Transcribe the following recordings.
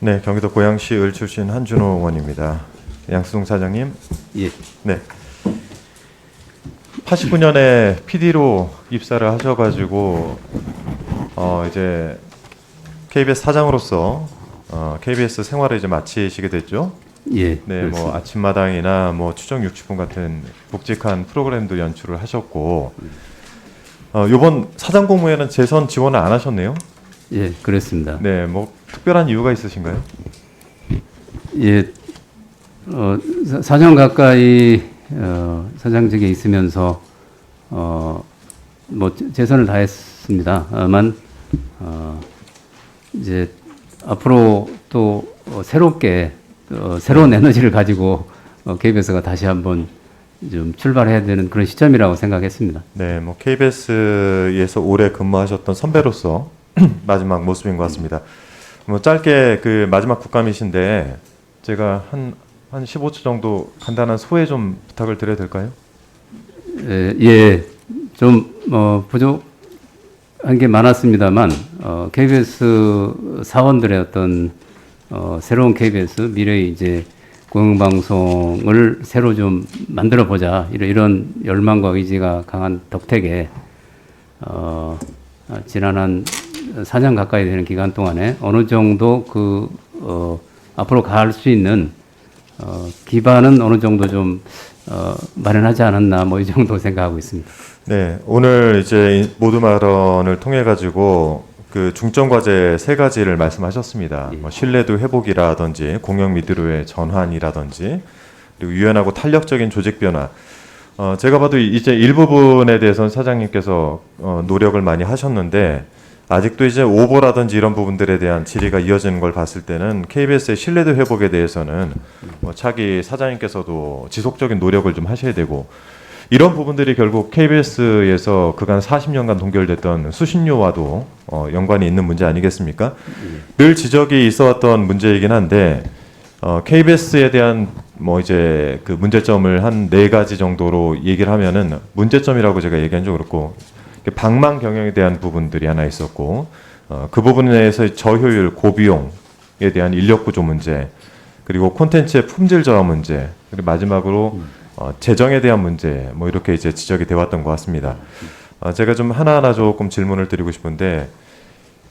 네, 경기도 고양시 을 출신 한준호 의원입니다. 양수동 사장님. 예. 네. 89년에 PD로 입사를 하셔가지고 이제 KBS 사장으로서 KBS 생활을 이제 마치시게 됐죠. 예. 네, 그렇습니다. 뭐 아침마당이나 뭐 추정 60분 같은 묵직한 프로그램도 연출을 하셨고, 요번 사장 공모에는 재선 지원을 안 하셨네요. 예, 그렇습니다. 네, 뭐 특별한 이유가 있으신가요? 예. 사년 가까이 사장직에 있으면서 뭐 재선을 다했습니다만 이제 앞으로 또 새롭게 새로운 에너지를 가지고 KBS가 다시 한번 좀 출발해야 되는 그런 시점이라고 생각했습니다. 네, 뭐 KBS에서 오래 근무하셨던 선배로서 마지막 모습인 것 같습니다. 뭐 짧게 그 마지막 국감이신데 제가 한 15초 정도 간단한 소회 좀 부탁을 드려도 될까요? 예, 좀 부족한 게 많았습니다만 KBS 사원들의 어떤 새로운 KBS 미래의 이제 공영방송을 새로 좀 만들어 보자 이런 열망과 의지가 강한 덕택에 지난 한 4년 가까이 되는 기간 동안에 어느 정도 앞으로 갈 수 있는 기반은 어느 정도 좀 마련하지 않았나 뭐 이 정도 생각하고 있습니다. 네, 오늘 이제 모두 발언을 통해 가지고 그 중점 과제 3가지를 말씀하셨습니다. 예. 뭐 신뢰도 회복이라든지 공영 미디어의 전환이라든지 그리고 유연하고 탄력적인 조직 변화. 제가 봐도 이제 일부분에 대해서는 사장님께서 노력을 많이 하셨는데 아직도 이제 오보라든지 이런 부분들에 대한 질의가 이어지는 걸 봤을 때는 KBS의 신뢰도 회복에 대해서는 뭐 차기 사장님께서도 지속적인 노력을 좀 하셔야 되고 이런 부분들이 결국 KBS에서 그간 40년간 동결됐던 수신료와도 연관이 있는 문제 아니겠습니까? 늘 지적이 있어왔던 문제이긴 한데 KBS에 대한 뭐 이제 그 문제점을 한 4가지 정도로 얘기를 하면은 문제점이라고 제가 얘기한 적 그렇고 방망 경영에 대한 부분들이 하나 있었고 그 부분에 대해서 저효율, 고비용에 대한 인력 구조 문제 그리고 콘텐츠의 품질 저하 문제 그리고 마지막으로 재정에 대한 문제 뭐 이렇게 이제 지적이 되어 왔던 것 같습니다. 제가 좀 하나하나 조금 질문을 드리고 싶은데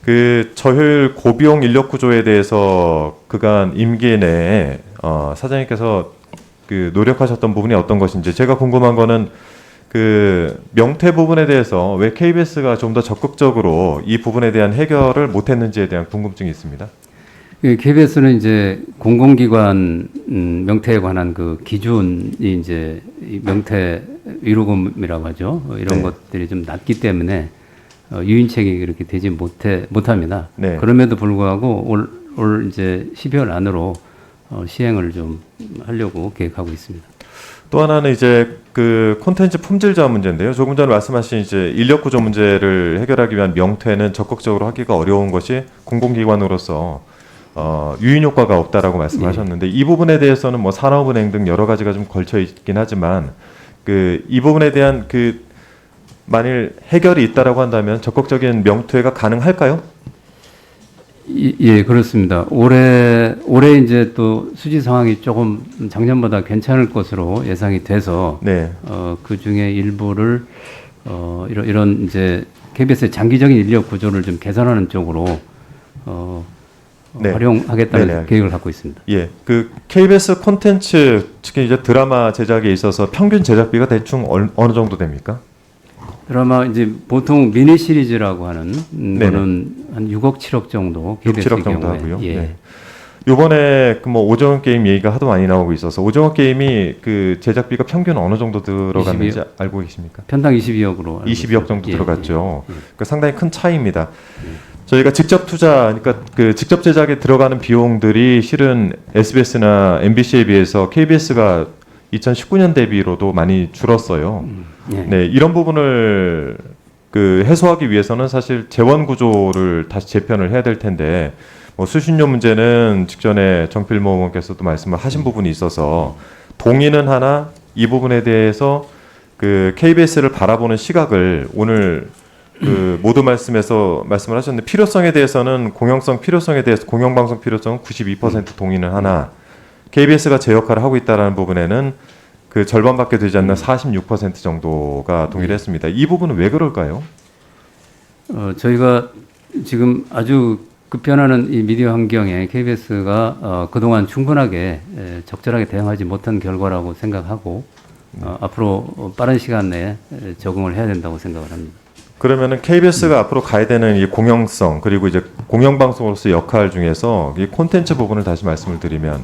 그 저효율 고비용 인력 구조에 대해서 그간 임기 내에 사장님께서 그 노력하셨던 부분이 어떤 것인지 제가 궁금한 거는 그 명퇴 부분에 대해서 왜 KBS가 좀 더 적극적으로 이 부분에 대한 해결을 못했는지에 대한 궁금증이 있습니다. KBS는 이제 공공기관 명퇴에 관한 그 기준이 이제 명퇴 위로금이라고 하죠. 이런 네. 것들이 좀 낮기 때문에 유인책이 그렇게 되지 못합니다. 네. 그럼에도 불구하고 올 이제 12월 안으로 시행을 좀 하려고 계획하고 있습니다. 또 하나는 이제 그 콘텐츠 품질 저하 문제인데요. 조금 전에 말씀하신 이제 인력 구조 문제를 해결하기 위한 명퇴는 적극적으로 하기가 어려운 것이 공공기관으로서 유인 효과가 없다라고 말씀하셨는데 이 부분에 대해서는 뭐 산업은행 등 여러 가지가 좀 걸쳐 있긴 하지만 그 이 부분에 대한 그 만일 해결이 있다라고 한다면 적극적인 명퇴가 가능할까요? 예, 그렇습니다. 올해 이제 또 수지 상황이 조금 작년보다 괜찮을 것으로 예상이 돼서 네. 그 중에 일부를 이런 이제 KBS의 장기적인 인력 구조를 좀 개선하는 쪽으로 네. 활용하겠다는 네네, 계획을 갖고 있습니다. 예, 그 KBS 콘텐츠 특히 이제 드라마 제작에 있어서 평균 제작비가 대충 어느 정도 됩니까? 드라마 이제 보통 미니 시리즈라고 하는 네네. 거는 한 6억 7억 정도 6, KBS 7억 정도 경우에. 하고요. 예. 네. 요번에 그 뭐 오징어 게임 얘기가 하도 많이 나오고 있어서 오징어 게임이 그 제작비가 평균 어느 정도 들어갔는지 22억? 알고 계십니까? 편당 22억으로 22억 정도 예, 들어갔죠. 예, 예. 그 상당히 큰 차이입니다. 저희가 직접 투자, 그러니까 그 직접 제작에 들어가는 비용들이 실은 SBS나 MBC에 비해서 KBS가 2019년 대비로도 많이 줄었어요. 예. 네, 이런 부분을 그 해소하기 위해서는 사실 재원 구조를 다시 재편을 해야 될 텐데 뭐 수신료 문제는 직전에 정필모 의원께서도 말씀을 하신 부분이 있어서 동의는 하나 이 부분에 대해서 그 KBS를 바라보는 시각을 오늘 그 모두 말씀에서 말씀을 하셨는데 필요성에 대해서는 필요성에 대해서 공영방송 필요성은 92% 동의는 하나 KBS가 제 역할을 하고 있다라는 부분에는 그 절반밖에 되지 않는 46% 정도가 동의를 했습니다. 이 부분은 왜 그럴까요? 저희가 지금 아주 급변하는 이 미디어 환경에 KBS가 그동안 충분하게 적절하게 대응하지 못한 결과라고 생각하고 앞으로 빠른 시간 내에 적응을 해야 된다고 생각을 합니다. 그러면은 KBS가 앞으로 가야 되는 이 공영성 그리고 이제 공영방송으로서 역할 중에서 이 콘텐츠 부분을 다시 말씀을 드리면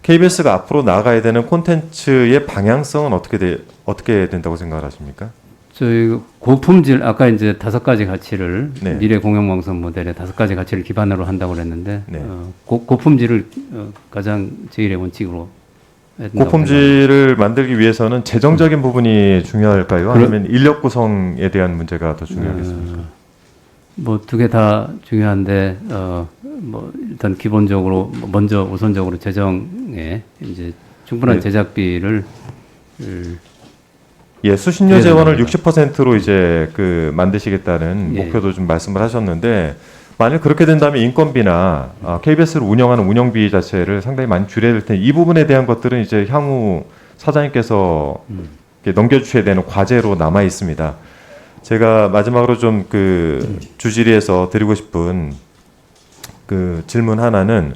KBS가 앞으로 나아가야 되는 콘텐츠의 방향성은 어떻게 된다고 생각을 하십니까? 저희 고품질 아까 이제 5가지 가치를 네. 미래 공영방송 모델의 5가지 가치를 기반으로 한다고 그랬는데 네. 고품질을 가장 제일의 원칙으로 한다고 고품질을 만들기 위해서는 재정적인 부분이 중요할까요? 아니면 인력 구성에 대한 문제가 더 중요하겠습니까? 뭐 두 개 다 중요한데 뭐 일단 기본적으로 먼저 우선적으로 재정에 이제 충분한 네. 제작비를 예, 수신료 재원을 60%로 이제 그 만드시겠다는 예. 목표도 좀 말씀을 하셨는데 만약 그렇게 된다면 인건비나 KBS를 운영하는 운영비 자체를 상당히 많이 줄여야 될 텐데 이 부분에 대한 것들은 이제 향후 사장님께서 이렇게 넘겨주셔야 되는 과제로 남아 있습니다. 제가 마지막으로 좀 그 주질의에서 드리고 싶은 그 질문 하나는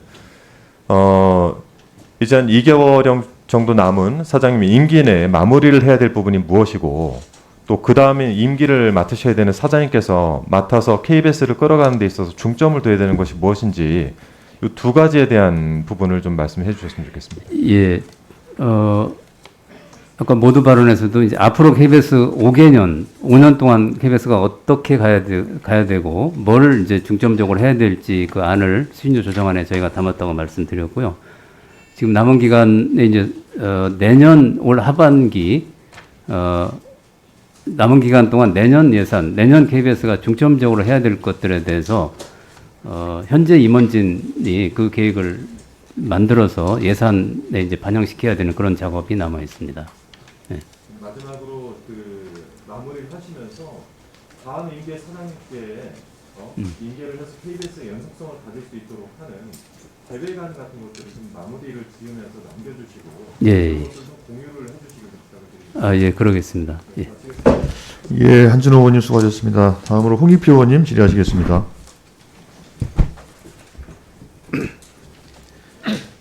이제 한 2개월 정도 남은 사장님이 임기 내에 마무리를 해야 될 부분이 무엇이고 또 그 다음에 임기를 맡으셔야 되는 사장님께서 맡아서 KBS를 끌어가는 데 있어서 중점을 둬야 되는 것이 무엇인지 이 두 가지에 대한 부분을 좀 말씀해 주셨으면 좋겠습니다. 예, 아까 모두 발언에서도 이제 앞으로 KBS 5년 동안 KBS가 어떻게 가야 되고 뭘 이제 중점적으로 해야 될지 그 안을 수신료 조정안에 저희가 담았다고 말씀드렸고요. 지금 남은 기간에 이제 내년 올 하반기 남은 기간 동안 내년 예산, 내년 KBS가 중점적으로 해야 될 것들에 대해서 현재 임원진이 그 계획을 만들어서 예산에 이제 반영시켜야 되는 그런 작업이 남아 있습니다. 네. 마지막으로 그 마무리를 하시면서 다음 임기의 사장님께 임계를 해서 KBS의 연속성을 가질 수 있도록 하는 대외관 같은 것들을 좀 마무리를 지으면서 남겨주시고 예. 그것을 좀 공유를 해주시길 부탁드립니다. 예, 그러겠습니다. 예. 예, 한준호 의원님 수고하셨습니다. 다음으로 홍익표 의원님 질의하시겠습니다.